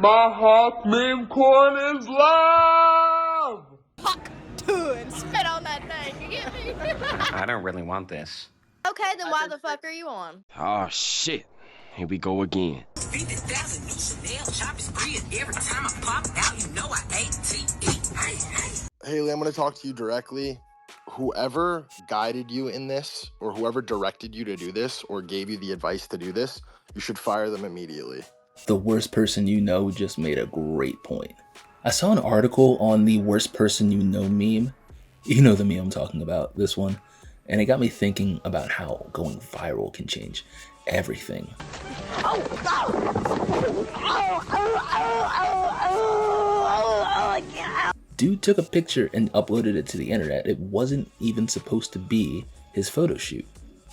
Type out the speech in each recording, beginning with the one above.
My hawk meme corn is love! Hawktuah and spit on that thing, you get me? I don't really want this. Okay, then why the fuck are you on? Oh shit. Here we go again. 50,000 new Chanel shopping spree, and every time I pop out, you know I ATE. Haliey, I'm going to talk to you directly. Whoever guided you in this, or whoever directed you to do this, or gave you the advice to do this, you should fire them immediately. The worst person you know just made a great point. I saw an article on the worst person you know meme. You know the meme I'm talking about, this one. And it got me thinking about how going viral can change everything. Dude took a picture and uploaded it to the internet. It wasn't even supposed to be his photo shoot.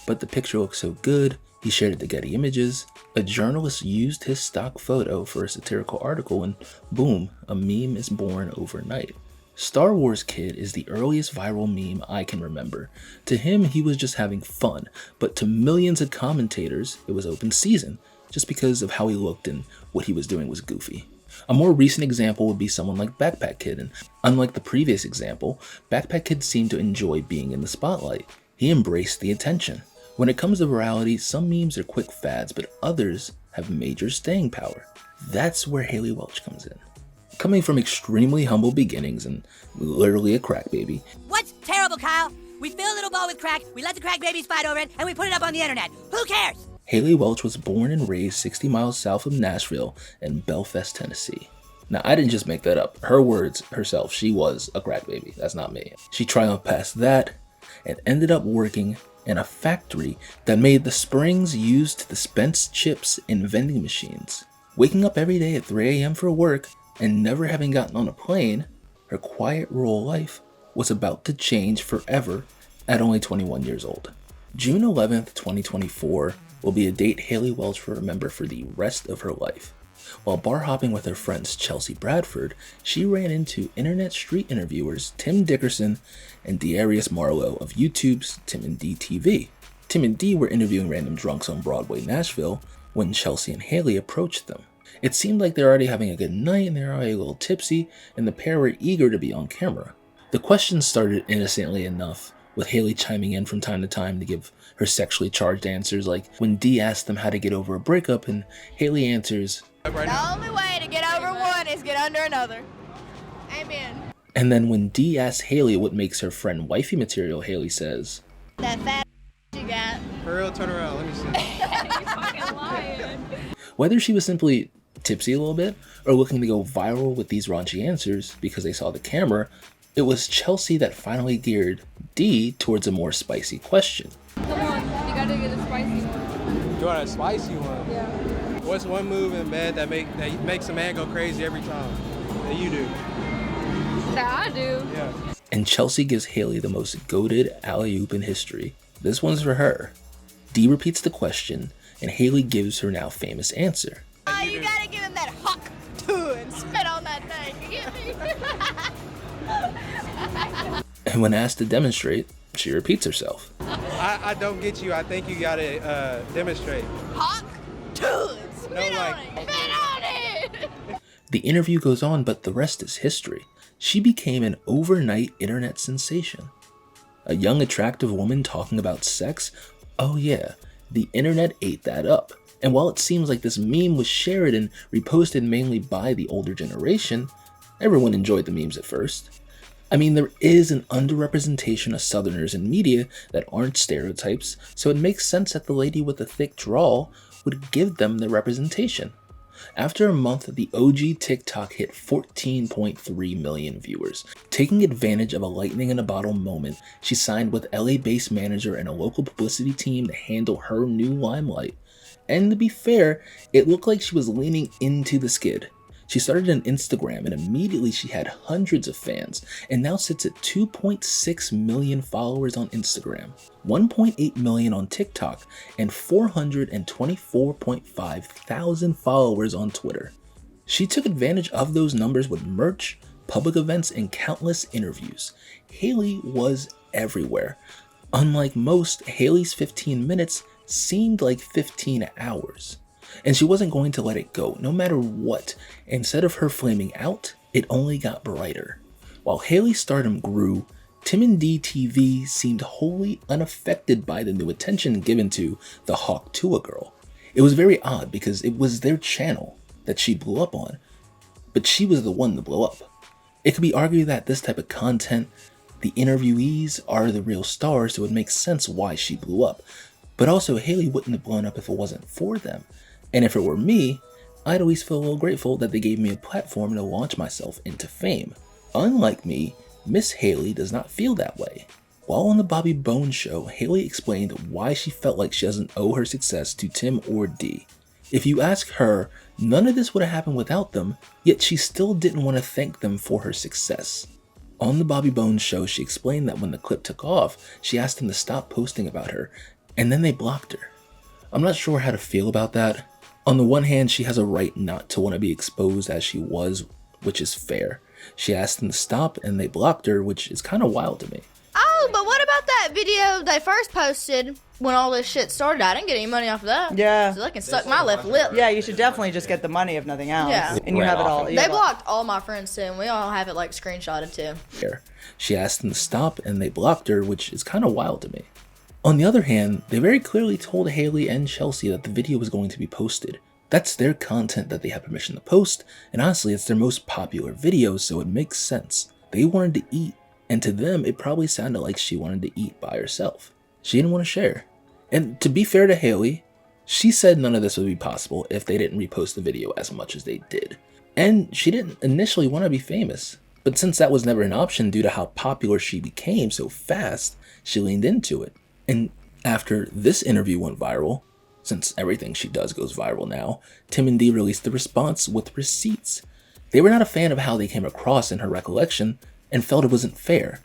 But the picture looked so good, he shared it to Getty Images. A journalist used his stock photo for a satirical article, and boom, a meme is born overnight. Star Wars Kid is the earliest viral meme I can remember. To him, he was just having fun, but to millions of commentators, it was open season, just because of how he looked and what he was doing was goofy. A more recent example would be someone like Backpack Kid, and unlike the previous example, Backpack Kid seemed to enjoy being in the spotlight. He embraced the attention. When it comes to virality, some memes are quick fads, but others have major staying power. That's where Haliey Welch comes in. Coming from extremely humble beginnings and literally a crack baby. What's terrible, Kyle? We fill a little bowl with crack, we let the crack babies fight over it, and we put it up on the internet. Who cares? Haliey Welch was born and raised 60 miles south of Nashville in Belfast, Tennessee. Now, I didn't just make that up. Her words herself, she was a crack baby. That's not me. She triumphed past that and ended up working in a factory that made the springs used to dispense chips in vending machines. Waking up every day at 3 a.m. for work and never having gotten on a plane, her quiet rural life was about to change forever at only 21 years old. June 11th, 2024 will be a date Haliey Welch will remember for the rest of her life. While bar hopping with her friends Chelsea Bradford, she ran into internet street interviewers Tim Dickerson and Darius Marlowe of YouTube's Tim and D TV. Tim and D were interviewing random drunks on Broadway, Nashville, when Chelsea and Haliey approached them. It seemed like they're already having a good night and they're already a little tipsy, and the pair were eager to be on camera. The questions started innocently enough, with Haliey chiming in from time to time to give her sexually charged answers, like when Dee asked them how to get over a breakup and Haliey answers, The only way to get over one is get under another. Amen. and then when Dee asks Haliey what makes her friend wifey material, Haliey says, That fat you got. For real, turn around, let me see. You fucking lying. whether she was simply tipsy a little bit or looking to go viral with these raunchy answers because they saw the camera, it was Chelsea that finally geared Dee towards a more spicy question. Come on, you gotta get a spicy one. You want a spicy one? Yeah. What's one move in bed that makes a man go crazy every time? That you do? That I do. Yeah. And Chelsea gives Haliey the most goated alley-oop in history. This one's for her. Dee repeats the question, and Haliey gives her now famous answer. Oh, you gotta give him that hawktuah and spit on that thing, you get me? And when asked to demonstrate, she repeats herself. I don't get you. I think you gotta demonstrate. Hawktuah, spit No, on like- it, spit on it! The interview goes on, but the rest is history. She became an overnight internet sensation. A young, attractive woman talking about sex? Oh yeah, the internet ate that up. And while it seems like this meme was shared and reposted mainly by the older generation, everyone enjoyed the memes at first. I mean, there is an underrepresentation of Southerners in media that aren't stereotypes, so it makes sense that the lady with the thick drawl would give them the representation. After a month, the OG TikTok hit 14.3 million viewers. Taking advantage of a lightning in a bottle moment, she signed with LA-based manager and a local publicity team to handle her new limelight. And to be fair, it looked like she was leaning into the skid. She started on Instagram and immediately she had hundreds of fans and now sits at 2.6 million followers on Instagram, 1.8 million on TikTok, and 424.5 thousand followers on Twitter. She took advantage of those numbers with merch, public events, and countless interviews. Haliey was everywhere. Unlike most, Haliey's 15 minutes seemed like 15 hours. and she wasn't going to let it go, no matter what. Instead of her flaming out, it only got brighter. While Haliey's stardom grew, Tim and D TV seemed wholly unaffected by the new attention given to the hawktuah girl. It was very odd because it was their channel that she blew up on, but she was the one to blow up. It could be argued that this type of content, the interviewees are the real stars, so it makes sense why she blew up. But also, Haliey wouldn't have blown up if it wasn't for them. And if it were me, I'd always feel a little grateful that they gave me a platform to launch myself into fame. Unlike me, Miss Haliey does not feel that way. While on the Bobby Bones show, Haliey explained why she felt like she doesn't owe her success to Tim or D. If you ask her, none of this would have happened without them, yet she still didn't want to thank them for her success. On the Bobby Bones show, she explained that when the clip took off, she asked them to stop posting about her, and then they blocked her. I'm not sure how to feel about that. On the one hand, she has a right not to want to be exposed as she was, which is fair. She asked them to stop, and they blocked her, which is kind of wild to me. Oh, but what about that video they first posted when all this shit started? I didn't get any money off of that. Yeah. So they can suck my left lip. Yeah, you should definitely just get the money if nothing else. Yeah. And you have it all. They blocked all my friends too, and we all have it like screenshotted too. She asked them to stop, and they blocked her, which is kind of wild to me. On the other hand, they very clearly told Haliey and Chelsea that the video was going to be posted. That's their content that they have permission to post, and honestly, it's their most popular video, so it makes sense. They wanted to eat, and to them, it probably sounded like she wanted to eat by herself. She didn't want to share. And to be fair to Haliey, she said none of this would be possible if they didn't repost the video as much as they did. And she didn't initially want to be famous, but since that was never an option due to how popular she became so fast, she leaned into it. And after this interview went viral, since everything she does goes viral now, Tim and Dee released the response with receipts. They were not a fan of how they came across in her recollection and felt it wasn't fair.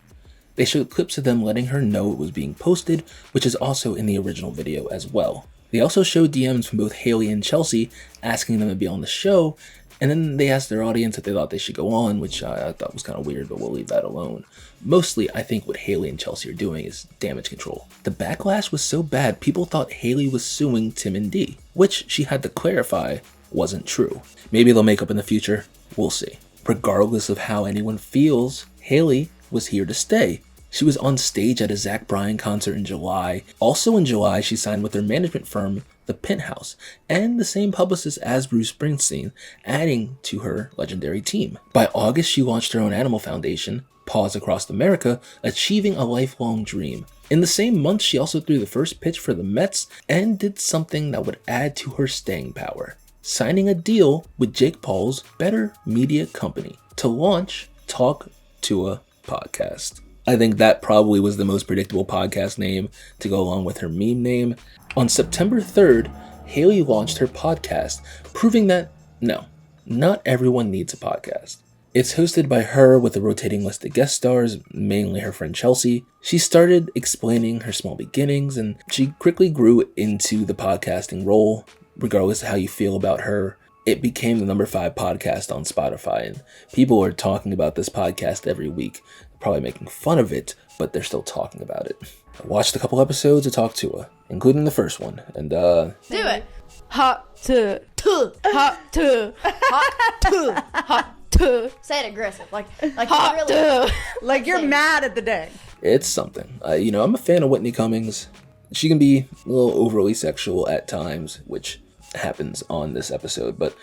They showed clips of them letting her know it was being posted, which is also in the original video as well. They also showed DMs from both Haliey and Chelsea asking them to be on the show, and then they asked their audience if they thought they should go on, which I thought was kind of weird, but we'll leave that alone. Mostly, I think what Haliey and Chelsea are doing is damage control. The backlash was so bad, people thought Haliey was suing Tim and Dee, which she had to clarify wasn't true. Maybe they'll make up in the future, we'll see. Regardless of how anyone feels, Haliey was here to stay. She was on stage at a Zach Bryan concert in July. Also in July, she signed with her management firm, The Penthouse, and the same publicist as Bruce Springsteen, adding to her legendary team. By August, she launched her own animal foundation, Paws Across America, achieving a lifelong dream. In the same month, she also threw the first pitch for the Mets and did something that would add to her staying power, signing a deal with Jake Paul's Better Media Company to launch TalkTuah podcast. I think that probably was the most predictable podcast name to go along with her meme name. On September 3rd, Haliey launched her podcast, proving that, no, not everyone needs a podcast. It's hosted by her with a rotating list of guest stars, mainly her friend Chelsea. She started explaining her small beginnings, and she quickly grew into the podcasting role. Regardless of how you feel about her, it became the number 5 podcast on Spotify, and people are talking about this podcast every week. Probably making fun of it, but they're still talking about it. I watched a couple episodes of TalkTuah, including the first one, and do it. Hawktuah, hawktuah, hawktuah, hawktuah. Say it aggressive, like really. Like you're mad at the day. It's something. I'm a fan of Whitney Cummings. She can be a little overly sexual at times, which happens on this episode, but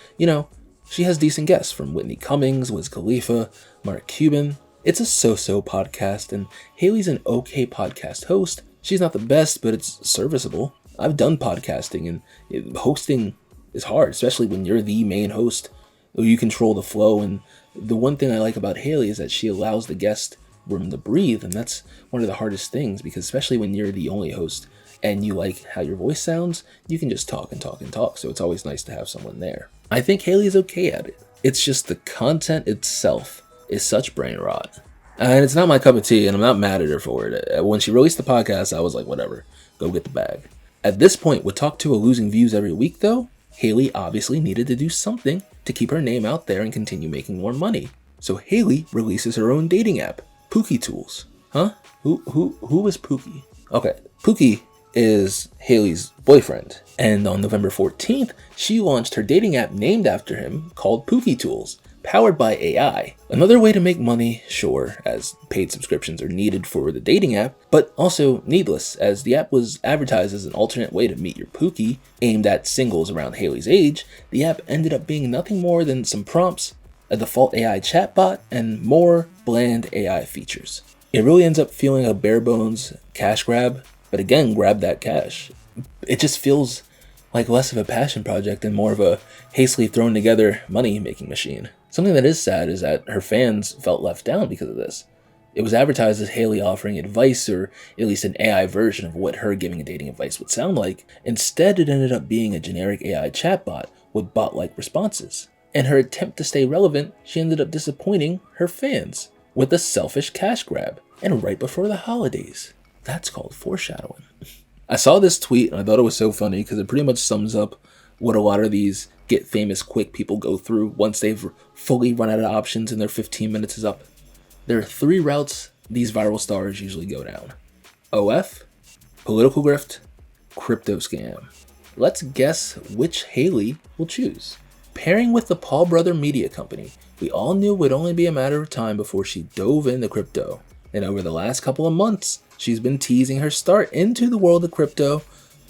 she has decent guests from Whitney Cummings, Wiz Khalifa, Mark Cuban. It's a so-so podcast, and Haliey's an okay podcast host. She's not the best, but it's serviceable. I've done podcasting, and hosting is hard, especially when you're the main host. You control the flow, and the one thing I like about Haliey is that she allows the guest room to breathe, and that's one of the hardest things, because especially when you're the only host, and you like how your voice sounds, you can just talk and talk and talk, so it's always nice to have someone there. I think Haliey's okay at it. It's just the content itself is such brain rot. And it's not my cup of tea, and I'm not mad at her for it. When she released the podcast, I was like, whatever, go get the bag. At this point, with TalkTuah losing views every week though, Haliey obviously needed to do something to keep her name out there and continue making more money. So Haliey releases her own dating app, Pookie Tools. Huh? Who is Pookie? Okay, Pookie is Haliey's boyfriend. And on November 14th, she launched her dating app named after him called Pookie Tools, powered by AI. Another way to make money, sure, as paid subscriptions are needed for the dating app, but also needless, as the app was advertised as an alternate way to meet your Pookie, aimed at singles around Haliey's age. The app ended up being nothing more than some prompts, a default AI chatbot, and more bland AI features. It really ends up feeling a bare bones cash grab, but again, grab that cash. It just feels like less of a passion project and more of a hastily thrown together money making machine. Something that is sad is that her fans felt left down because of this. It was advertised as Haliey offering advice, or at least an AI version of what her giving dating advice would sound like. Instead, it ended up being a generic AI chatbot with bot-like responses. In her attempt to stay relevant, she ended up disappointing her fans with a selfish cash grab, and right before the holidays. That's called foreshadowing. I saw this tweet and I thought it was so funny because it pretty much sums up what a lot of these get famous quick people go through once they've fully run out of options and their 15 minutes is up. There are 3 routes these viral stars usually go down: OF, political grift, crypto scam. Let's guess which Haliey will choose. Pairing with the Paul Brother Media Company, we all knew it would only be a matter of time before she dove into crypto. And over the last couple of months, she's been teasing her start into the world of crypto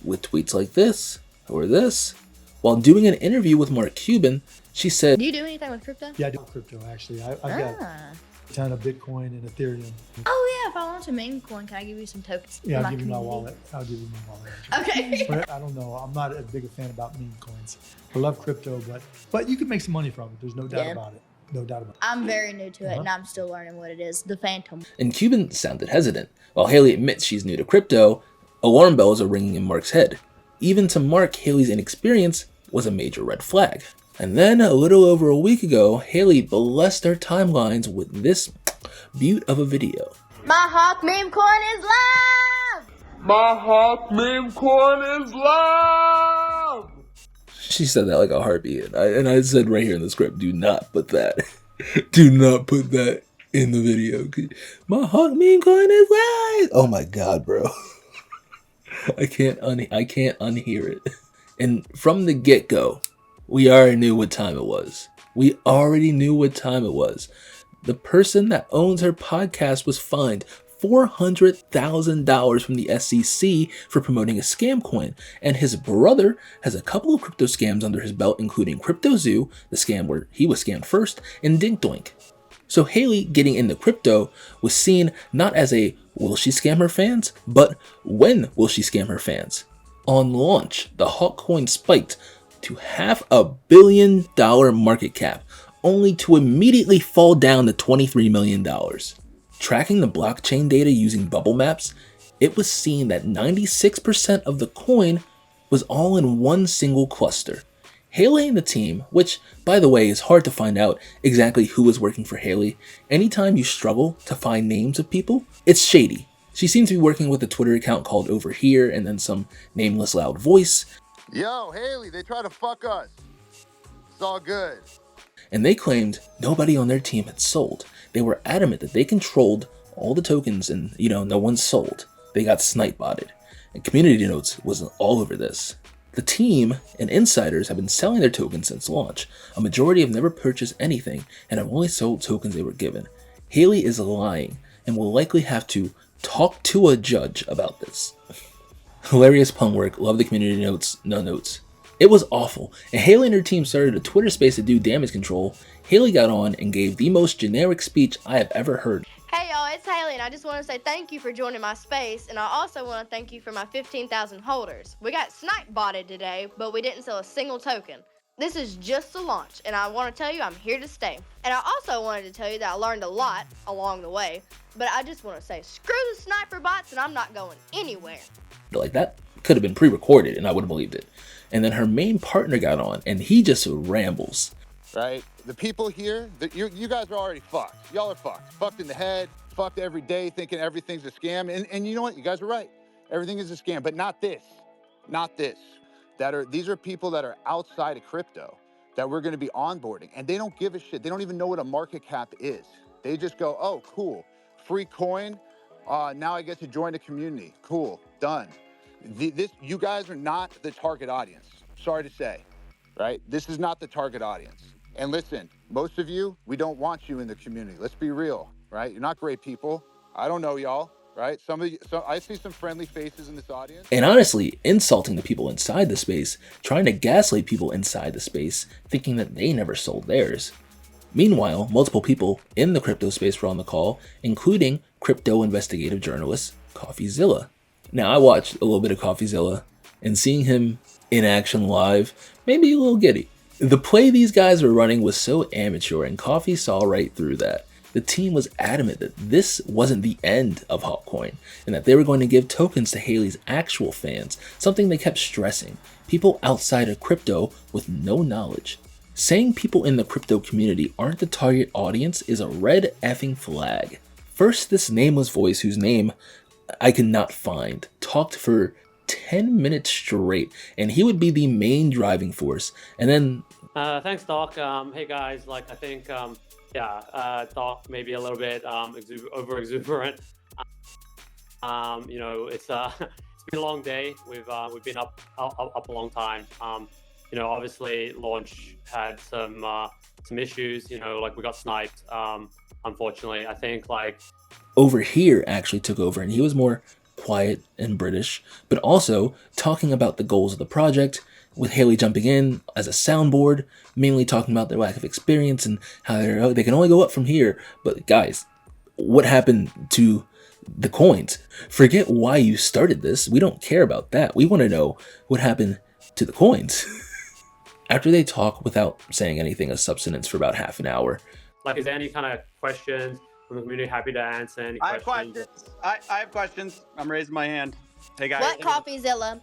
with tweets like this or this. While doing an interview with Mark Cuban, she said, Do you do anything with crypto? Yeah, I do crypto actually. I've got a ton of Bitcoin and Ethereum. Oh yeah, if I want to meme coin, can I give you some tokens? Yeah, I'll give you my wallet. I'll give you my wallet. Actually. Okay. But I don't know. I'm not as big a fan about meme coins. I love crypto, but you can make some money from it. There's no doubt about it. No doubt about it. I'm very new to it, and I'm still learning what it is. The Phantom. And Cuban sounded hesitant. While Haliey admits she's new to crypto, alarm bells are ringing in Mark's head. Even to Mark, Haliey's inexperience was a major red flag. And then, a little over a week ago, Haliey blessed our timelines with this beaut of a video. My Hawk meme coin is live! My Hawk meme coin is live! She said that like a heartbeat, and I said right here in the script, do not put that. Do not put that in the video. My Hawk meme coin is live! Oh my god, bro. I can't unhear it. And from the get-go, we already knew what time it was. We already knew what time it was. The person that owns her podcast was fined $400,000 from the SEC for promoting a scam coin, and his brother has a couple of crypto scams under his belt, including CryptoZoo, the scam where he was scammed first, and Dinkdoink. So Haliey getting into crypto was seen not as a will she scam her fans, but when will she scam her fans? On launch, the Hawk coin spiked to $500 million market cap, only to immediately fall down to $23 million. Tracking the blockchain data using bubble maps, it was seen that 96% of the coin was all in one single cluster. Haliey and the team, which, by the way, is hard to find out exactly who is working for Haliey. Anytime you struggle to find names of people, it's shady. She seems to be working with a Twitter account called Over Here and then some nameless loud voice. Yo, Haliey, they try to fuck us. It's all good. And they claimed nobody on their team had sold. They were adamant that they controlled all the tokens and, no one sold. They got snipe botted. And Community Notes was all over this. The team and insiders have been selling their tokens since launch. A majority have never purchased anything and have only sold tokens they were given. Haliey is lying and will likely have to talk to a judge about this. Hilarious pun work. Love the Community Notes. No notes. It was awful, and Haliey and her team started a Twitter space to do damage control. Haliey got on and gave the most generic speech I have ever heard. Hey y'all, it's Haliey, and I just want to say thank you for joining my space, and I also want to thank you for my 15,000 holders. We got snipe botted today, but we didn't sell a single token. This is just the launch, and I want to tell you I'm here to stay. And I also wanted to tell you that I learned a lot along the way, but I just want to say screw the sniper bots, and I'm not going anywhere. Like, that could have been pre-recorded, and I would have believed it. And then her main partner got on, and he just rambles. Right? The people here, you guys are already fucked. Y'all are fucked. Fucked in the head, fucked every day thinking everything's a scam. And you know what? You guys are right. Everything is a scam, but not this. Not this. These are people that are outside of crypto that we're going to be onboarding, and they don't give a shit. They don't even know what a market cap is. They just go, oh, cool. Free coin. Now I get to join a community. Cool. Done. You guys are not the target audience. Sorry to say, right? This is not the target audience. And listen, most of you, we don't want you in the community. Let's be real, right? You're not great people. I don't know y'all, right? Some of you, I see some friendly faces in this audience. And honestly, insulting the people inside the space, trying to gaslight people inside the space, thinking that they never sold theirs. Meanwhile, multiple people in the crypto space were on the call, including crypto investigative journalist CoffeeZilla. Now, I watched a little bit of CoffeeZilla, and seeing him in action live made me a little giddy. The play these guys were running was so amateur, and Coffee saw right through that. The team was adamant that this wasn't the end of Hawkcoin, and that they were going to give tokens to Haliey's actual fans, something they kept stressing, people outside of crypto with no knowledge. Saying people in the crypto community aren't the target audience is a red effing flag. First, this nameless voice, whose name I could not find, talked for 10 minutes straight, and he would be the main driving force. And then thanks, Doc. Hey guys, I think Doc maybe a little bit over exuberant. It's been a long day. We've been up a long time. Obviously launch had some issues. We got sniped. Unfortunately, I think over here actually took over, and he was more quiet and British, but also talking about the goals of the project, with Haliey jumping in as a soundboard, mainly talking about their lack of experience and how they can only go up from here. But guys, what happened to the coins? Forget why you started this. We don't care about that. We want to know what happened to the coins. After they talk without saying anything of substance for about half an hour. Is there any kind of questions from the community? Happy to answer any questions. I have questions. I have questions. I'm raising my hand. Hey guys. What, CoffeeZilla?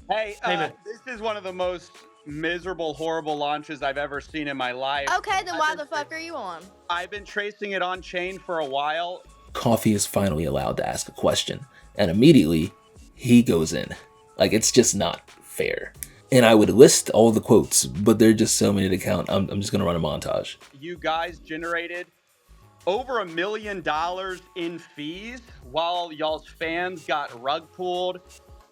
Hey, this is one of the most miserable, horrible launches I've ever seen in my life. Okay, then why the fuck are you on? I've been tracing it on chain for a while. Coffee is finally allowed to ask a question, and immediately he goes in. It's just not fair. And I would list all the quotes, but there are just so many to count. I'm just going to run a montage. You guys generated over $1 million in fees while y'all's fans got rug pulled.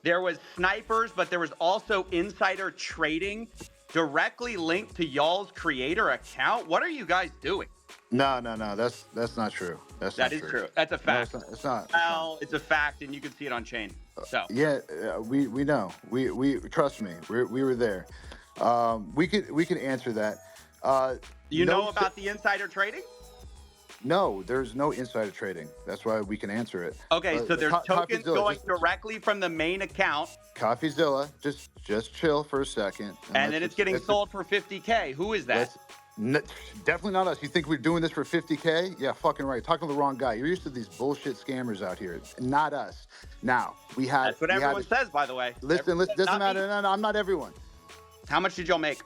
There was snipers, but there was also insider trading directly linked to y'all's creator account. What are you guys doing? No. That's not true. That is true. That's a fact. No, it's not. Well, it's a fact, and you can see it on chain. So yeah, we know. We trust me. We were there. We could answer that. You know about the insider trading? No, there's no insider trading. That's why we can answer it. Okay, so there's tokens going directly from the main account. CoffeeZilla, just chill for a second. And then it's getting sold for 50K. Who is that? Definitely not us. You think we're doing this for 50K? Yeah, fucking right. Talking to the wrong guy. You're used to these bullshit scammers out here. Not us. Now, we had... That's what everyone says, by the way. Listen, doesn't matter. No, I'm not everyone. How much did y'all make?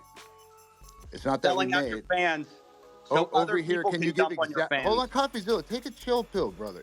It's not that selling we made. Out your fans. So over here, can you give exact? Hold on, CoffeeZilla, take a chill pill, brother.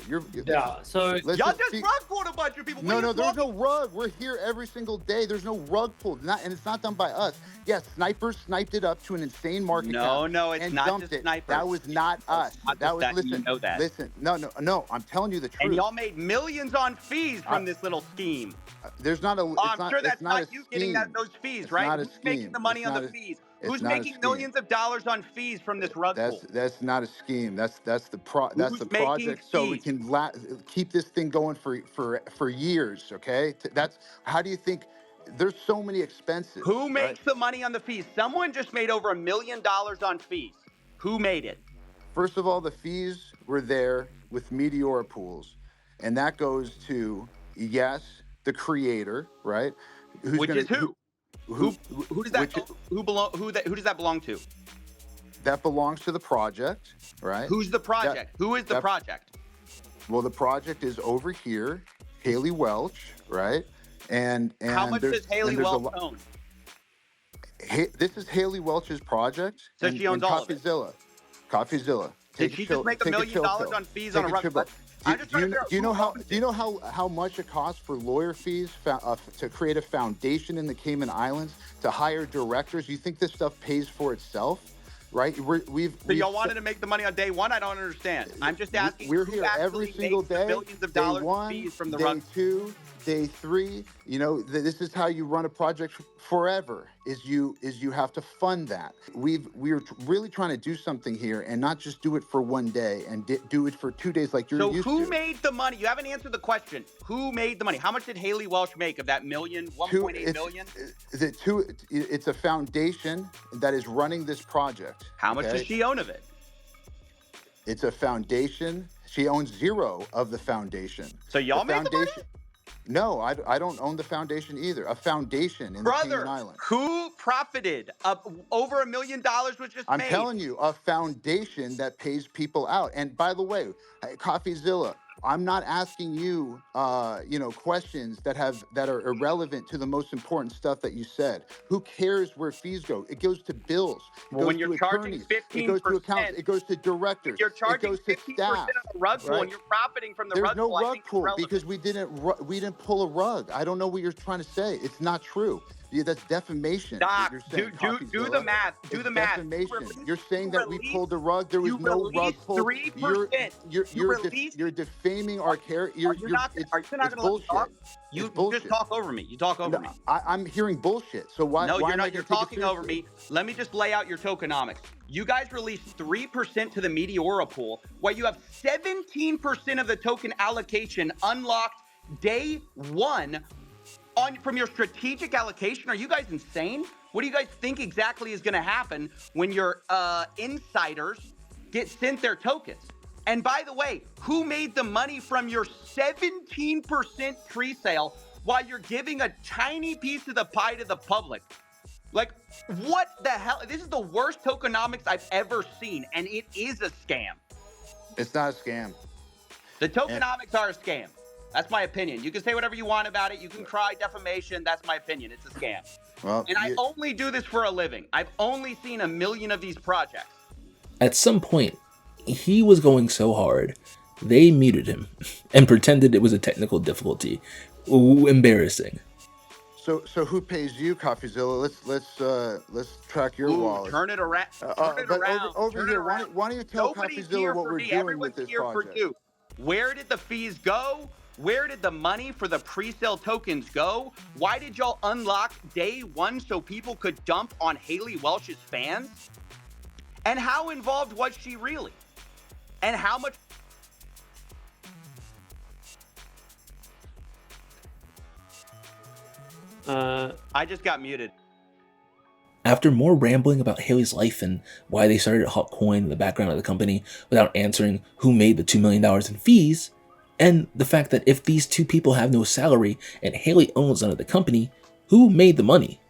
So y'all just rug pulled a bunch of people. No, there's no rug. We're here every single day. There's no rug pulled, and it's not done by us. Yes, snipers sniped it up to an insane market cap. No, it's not just snipers. That was not us. That was listen. You know that. Listen, no. I'm telling you the truth. And y'all made millions on fees from this little scheme. There's not a. I'm sure that's not you getting those fees, right? Who's making the money on the fees? Who's making millions of dollars on fees from this rug pull? That's not a scheme. That's the project. So we can keep this thing going for years. Okay. That's how do you think? There's so many expenses. Who makes the money on the fees? Someone just made over $1 million on fees. Who made it? First of all, the fees were there with Meteora pools, and that goes to the creator, right? Which is who? Who does that who does that belong to? That belongs to the project, right? Who's the project? Who is the project? Well, the project is over here, Haliey Welch, right? And how much does Haliey Welch own? This is Haliey Welch's project. So she owns all of it. CoffeeZilla. Did she just make $1 million on fees on a rug? Do you know how much it costs for lawyer fees to create a foundation in the Cayman Islands, to hire directors? You think this stuff pays for itself, right? So y'all wanted to make the money on day one? I don't understand. I'm just asking. We're here every single day. Millions of dollars in fees from the rug. day 3, you know, this is how you run a project forever, is you have to fund that. We're really trying to do something here and not just do it for one day and do it for 2 days like you're So used who to. made the money? You haven't answered the question. Who made the money? How much did Haliey Welch make of that 1.8 million? It's a foundation that is running this project. How much does she own of it? It's a foundation. She owns 0 of the foundation. So y'all made the money? No, I don't own the foundation either. A foundation in the Cayman Islands. Who profited? Over $1 million was just I'm made. telling you, a foundation that pays people out. And by the way, CoffeeZilla, I'm not asking you, questions that are irrelevant to the most important stuff that you said. Who cares where fees go? It goes to bills. It goes when you're to charging attorneys. 15%, it goes to accounts. It goes to directors. If you're charging it goes to 15% staff, on the rug pool and you're profiting from the There's rug no pool, I rug think it's pull relevant. because we didn't pull a rug. I don't know what you're trying to say. It's not true. Yeah, that's defamation. Doc, You're saying, do the math. Do the math. Defamation. You're saying that we pulled the rug. There was no rug pull. 3%. You're defaming our character. Are you not going to let me talk? You just talk over me. You talk over me. I'm hearing bullshit. So why? No, why you're am I not. You're gonna take it talking over seriously? me. Let me just lay out your tokenomics. You guys released 3% to the Meteora pool, while you have 17% of the token allocation unlocked day 1 from your strategic allocation. Are you guys insane? What do you guys think exactly is going to happen when your insiders get sent their tokens? And by the way, who made the money from your 17% pre-sale while you're giving a tiny piece of the pie to the public? Like, what the hell? This is the worst tokenomics I've ever seen, and it is a scam. It's not a scam. The tokenomics are a scam. That's my opinion. You can say whatever you want about it. You can cry defamation. That's my opinion. It's a scam. Well, and I only do this for a living. I've only seen 1 million of these projects. At some point, he was going so hard, they muted him and pretended it was a technical difficulty. Ooh, embarrassing. So who pays you, CoffeeZilla? Let's track your wallet. Turn it around. Turn it around. Over here, why don't you tell Nobody's CoffeeZilla here what for we're me. doing Everyone's with this here project? for you. Where did the fees go? Where did the money for the pre-sale tokens go? Why did y'all unlock day 1 so people could dump on Haliey Welch's fans? And how involved was she really? And how much? I just got muted. After more rambling about Haliey's life and why they started Hawkcoin in the background of the company without answering who made the $2 million in fees, and the fact that if these 2 people have no salary and Haliey owns none of the company, who made the money?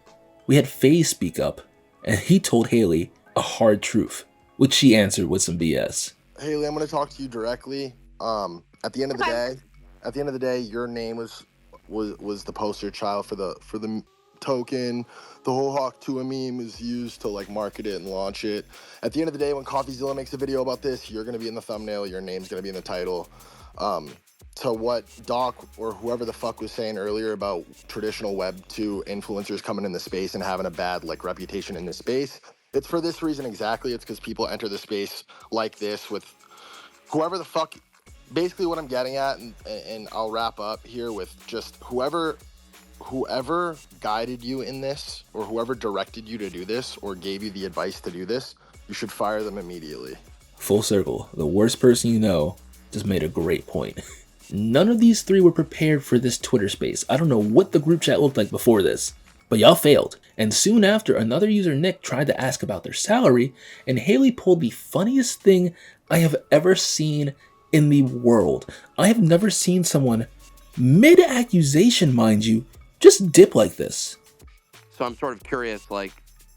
We had FaZe speak up, and he told Haliey a hard truth, which she answered with some BS. Haliey, I'm going to talk to you directly. At the end of the day, your name was the poster child for the token. The whole hawktuah meme is used to like market it and launch it. At the end of the day, when CoffeeZilla makes a video about this, you're going to be in the thumbnail. Your name's going to be in the title. So what Doc or whoever the fuck was saying earlier about traditional Web 2 influencers coming in the space and having a bad like reputation in this space, it's for this reason exactly. It's because people enter the space like this with whoever the fuck. Basically what I'm getting at, and I'll wrap up here with just whoever guided you in this or whoever directed you to do this or gave you the advice to do this, you should fire them immediately. Full circle, the worst person you know just made a great point. None of these 3 were prepared for this Twitter space. I don't know what the group chat looked like before this, but y'all failed. And soon after, another user, Nick, tried to ask about their salary, and Haliey pulled the funniest thing I have ever seen in the world. I have never seen someone, mid-accusation mind you, just dip like this. So I'm sort of curious, like,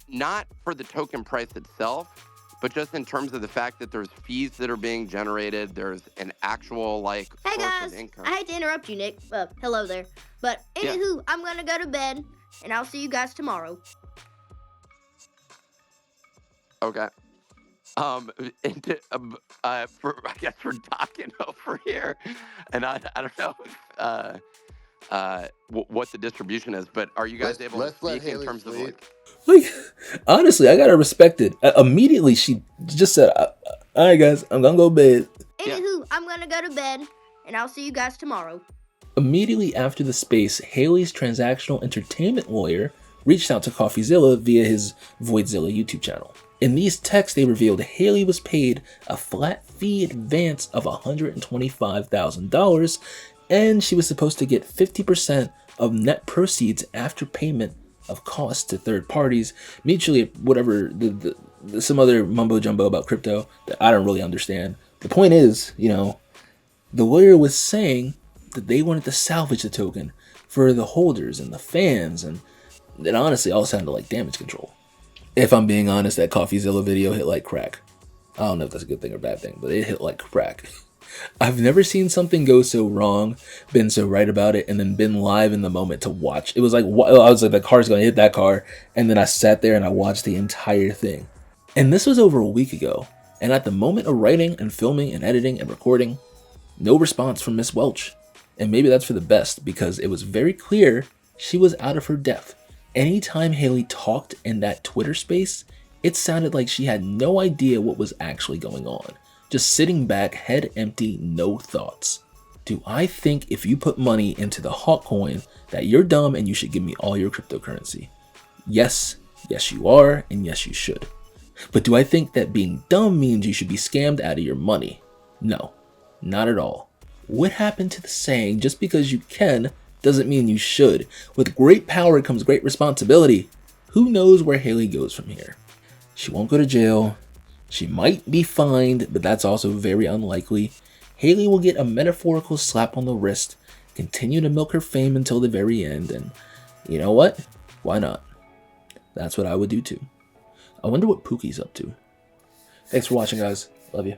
not for the token price itself, but just in terms of the fact that there's fees that are being generated, there's an actual, like, Hey source guys, of income. I hate to interrupt you, Nick. Hello there. But anywho, I'm gonna go to bed, and I'll see you guys tomorrow. Okay. For I guess we're talking over here, and I don't know what the distribution is, but are you guys able to speak in terms of like, honestly, I gotta respect it. Immediately, she just said, "All right, guys, I'm gonna go to bed." Anywho, I'm gonna go to bed, and I'll see you guys tomorrow. Immediately after the space, Haliey's transactional entertainment lawyer reached out to CoffeeZilla via his Voidzilla YouTube channel. In these texts, they revealed Haliey was paid a flat fee advance of $125,000, and she was supposed to get 50% of net proceeds after payment of costs to third parties, mutually, whatever, some other mumbo jumbo about crypto that I don't really understand. The point is, you know, the lawyer was saying that they wanted to salvage the token for the holders and the fans, and it honestly all sounded like damage control. If I'm being honest, that CoffeeZilla video hit like crack. I don't know if that's a good thing or bad thing, but it hit like crack. I've never seen something go so wrong, been so right about it, and then been live in the moment to watch. It was like, I was like, the car's gonna hit that car, and then I sat there and I watched the entire thing. And this was over a week ago, and at the moment of writing and filming and editing and recording, no response from Miss Welch. And maybe that's for the best, because it was very clear she was out of her depth. Anytime Haliey talked in that Twitter space, it sounded like she had no idea what was actually going on. Just sitting back, head empty, no thoughts. Do I think if you put money into the Hawk coin that you're dumb and you should give me all your cryptocurrency? Yes, yes you are, and yes you should. But do I think that being dumb means you should be scammed out of your money? No, not at all. What happened to the saying, just because you can doesn't mean you should? With great power comes great responsibility. Who knows where Haliey goes from here? She won't go to jail. She might be fined, but that's also very unlikely. Haliey will get a metaphorical slap on the wrist, continue to milk her fame until the very end, and you know what? Why not? That's what I would do too. I wonder what Pookie's up to. Thanks for watching, guys. Love you.